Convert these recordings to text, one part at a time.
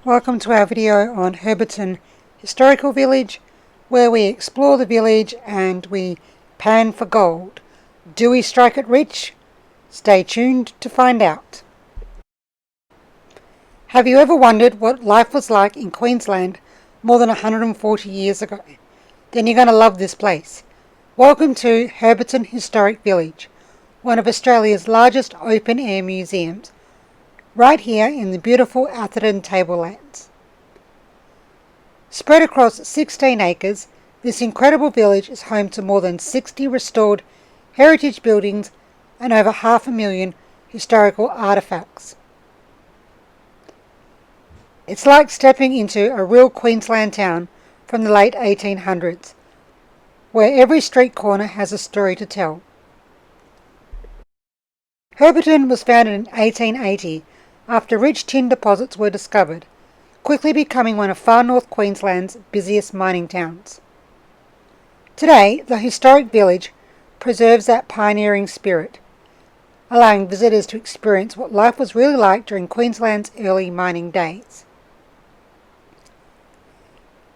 Welcome to our video on Herberton Historical Village, where we explore the village and we pan for gold. Do we strike it rich? Stay tuned to find out. Have you ever wondered what life was like in Queensland more than 140 years ago? Then you're going to love this place. Welcome to Herberton Historic Village, one of Australia's largest open-air museums, right here in the beautiful Atherton Tablelands. Spread across 16 acres, this incredible village is home to more than 60 restored heritage buildings and over 500,000 historical artefacts. It's like stepping into a real Queensland town from the late 1800s, where every street corner has a story to tell. Herberton was founded in 1880 after rich tin deposits were discovered, quickly becoming one of far north Queensland's busiest mining towns. Today, the historic village preserves that pioneering spirit, allowing visitors to experience what life was really like during Queensland's early mining days.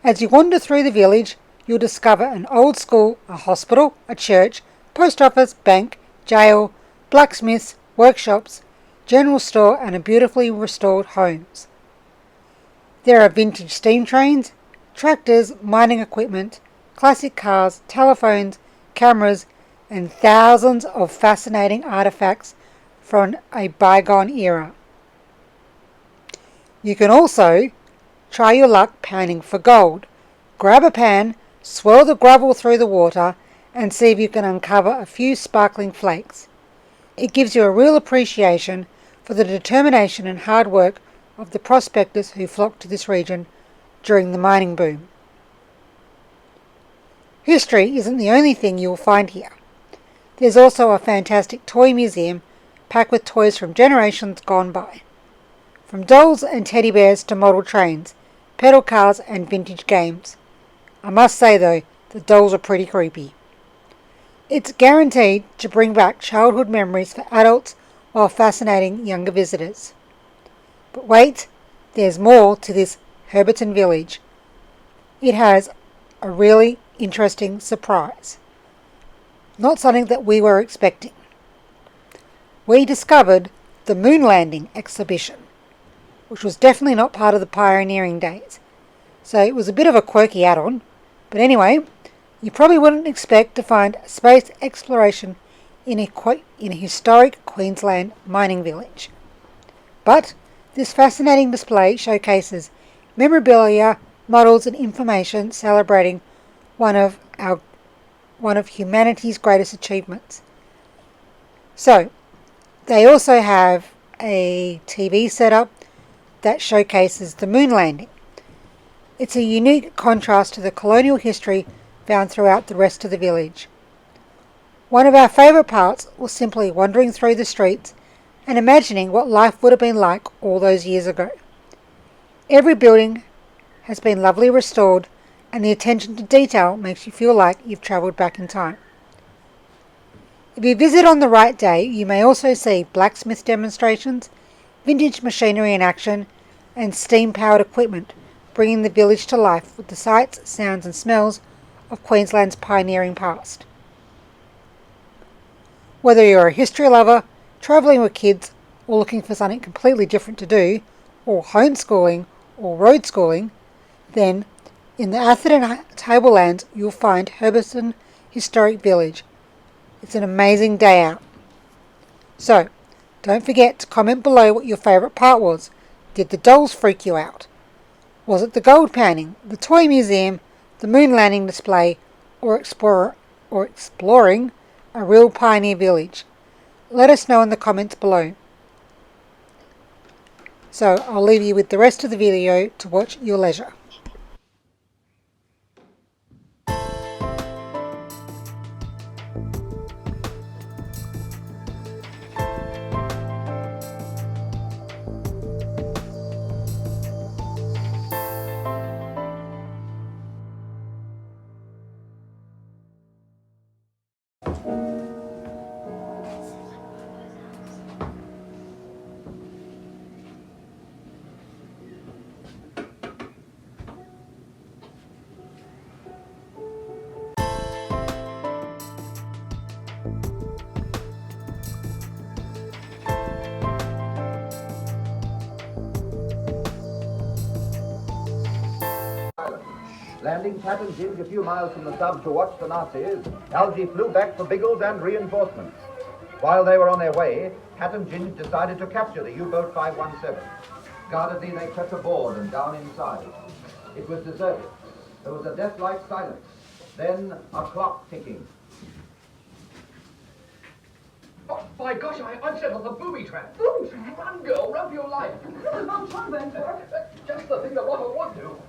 As you wander through the village, you'll discover an old school, a hospital, a church, post office, bank, jail, blacksmiths, workshops, general store and a beautifully restored homes. There are vintage steam trains, tractors, mining equipment, classic cars, telephones, cameras and thousands of fascinating artefacts from a bygone era. You can also try your luck panning for gold. Grab a pan, swirl the gravel through the water and see if you can uncover a few sparkling flakes. It gives you a real appreciation for the determination and hard work of the prospectors who flocked to this region during the mining boom. History isn't the only thing you will find here. There's also a fantastic toy museum packed with toys from generations gone by. From dolls and teddy bears to model trains, pedal cars and vintage games. I must say though, the dolls are pretty creepy. It's guaranteed to bring back childhood memories for adults while fascinating younger visitors. But wait, there's more to this Herberton village. It has a really interesting surprise. Not something that we were expecting. We discovered the moon landing exhibition, which was definitely not part of the pioneering days. So it was a bit of a quirky add-on. But anyway, you probably wouldn't expect to find space exploration in a historic Queensland mining village. But this fascinating display showcases memorabilia, models and information celebrating one of humanity's greatest achievements. So, they also have a TV setup that showcases the moon landing. It's a unique contrast to the colonial history found throughout the rest of the village. One of our favourite parts was simply wandering through the streets and imagining what life would have been like all those years ago. Every building has been lovely restored and the attention to detail makes you feel like you've travelled back in time. If you visit on the right day, you may also see blacksmith demonstrations, vintage machinery in action and steam-powered equipment, bringing the village to life with the sights, sounds and smells of Queensland's pioneering past. Whether you're a history lover, travelling with kids or looking for something completely different to do, or homeschooling or road schooling, then in the Atherton Tablelands you'll find Herberton Historic Village. It's an amazing day out. So, don't forget to comment below what your favourite part was. Did the dolls freak you out? Was it the gold panning, the toy museum, the moon landing display, or exploring a real pioneer village? Let us know in the comments below. So I'll leave you with the rest of the video to watch at your leisure. Landing Pat and Ginge a few miles from the sub to watch the Nazis, Algy flew back for Biggles and reinforcements. While they were on their way, Pat and Ginge decided to capture the U-boat 517. Guardedly, they crept aboard and down inside. It was deserted. There was a death-like silence. Then a clock ticking. Oh, by gosh, I've set on the booby trap. Booby trap? Run, girl, run for your life. You're not sunburned, sir. Just the thing that Rotter would do.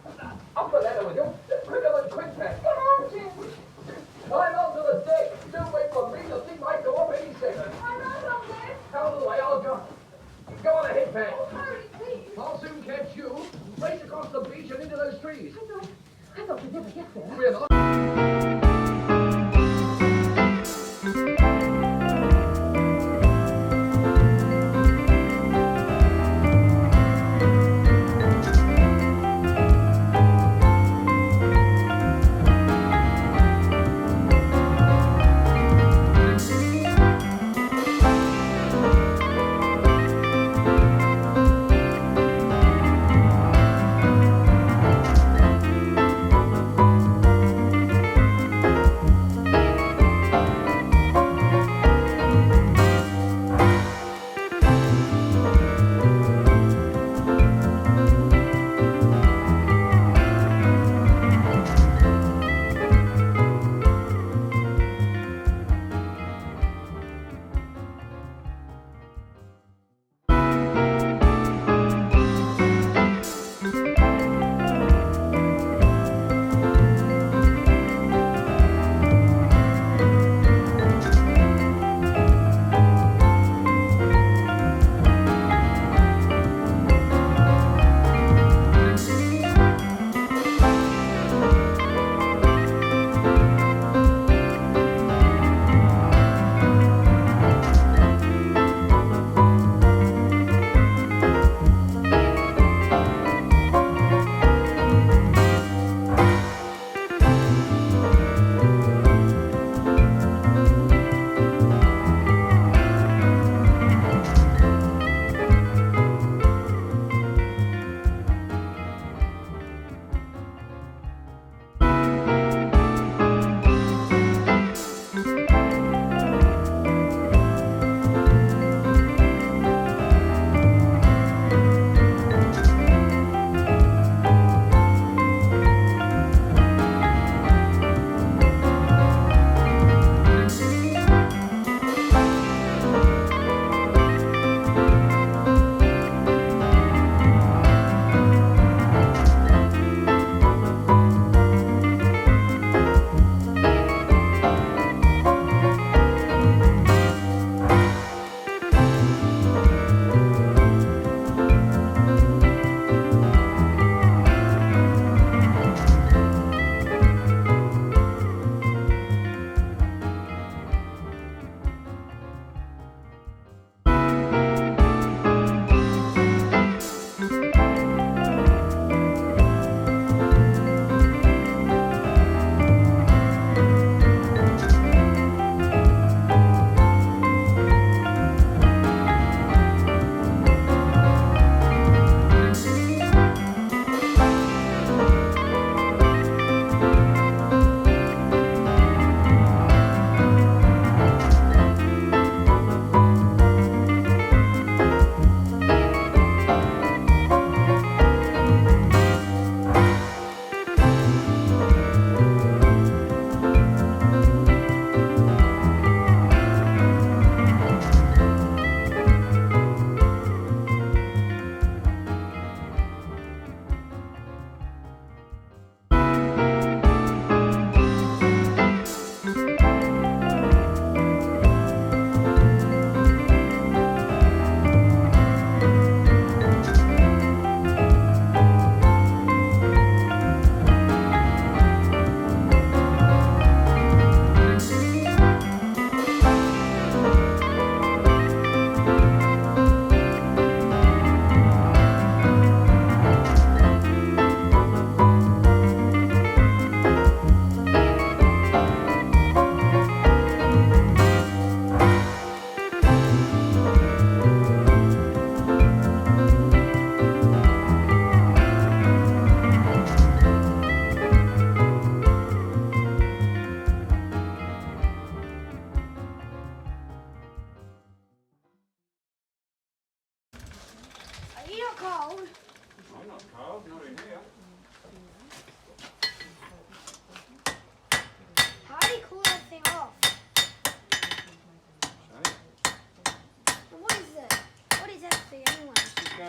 Up the ladder with you. Quicker than quick, Pat. Come on, Jim. Climb onto the deck. Don't wait for me. The thing might go up any second. I'm not on there. Out of the way, I'll jump. Go on ahead, Pat. Oh, hurry, please. I'll soon catch you. Race across the beach and into those trees. I thought we'd never get there. We're not.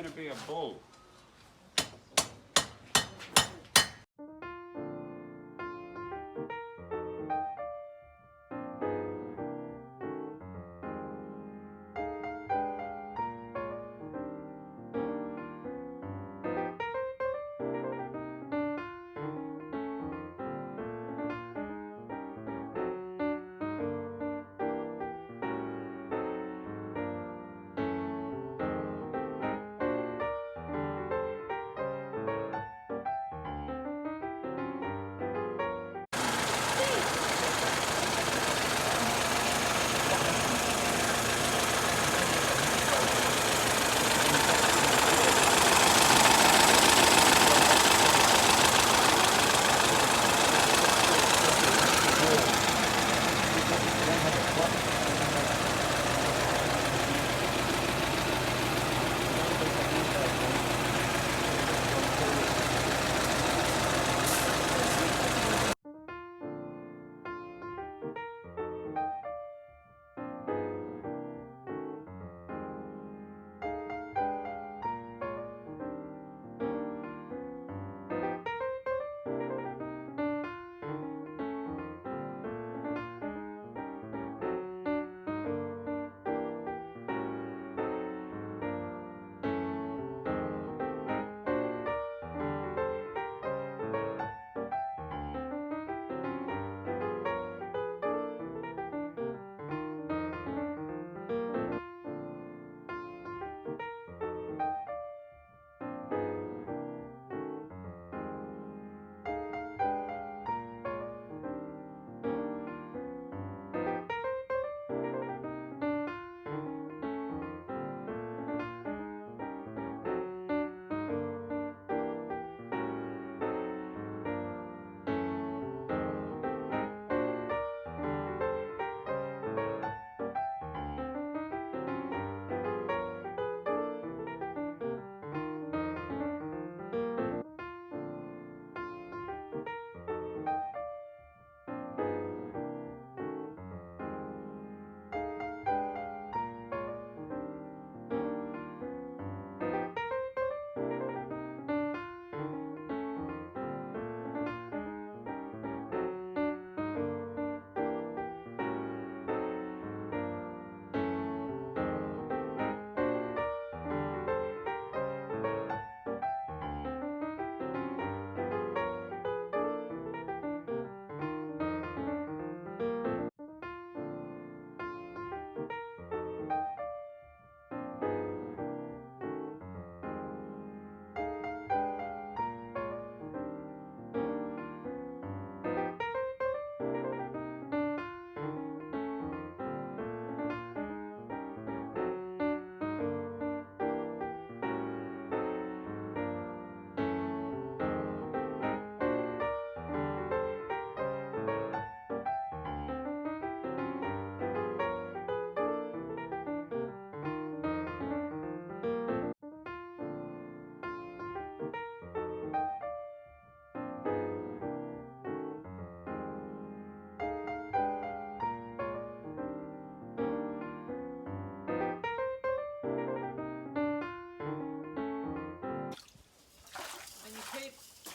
going to be a bull.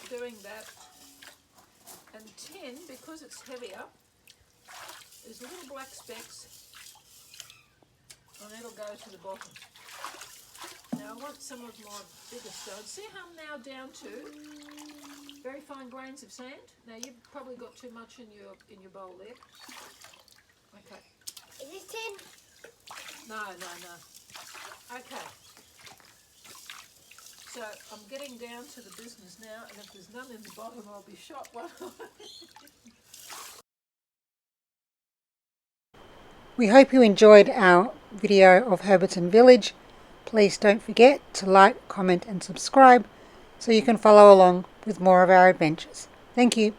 Doing that, and tin, because it's heavier, there's little black specks and it'll go to the bottom. Now I want some of my bigger stones. See how I'm now down to very fine grains of sand? Now you've probably got too much in your bowl there. Okay. Is this tin? No. Okay. So I'm getting down to the business now, and if there's none in the bottom, I'll be shot one. We hope you enjoyed our video of Herberton Village. Please don't forget to like, comment and subscribe so you can follow along with more of our adventures. Thank you.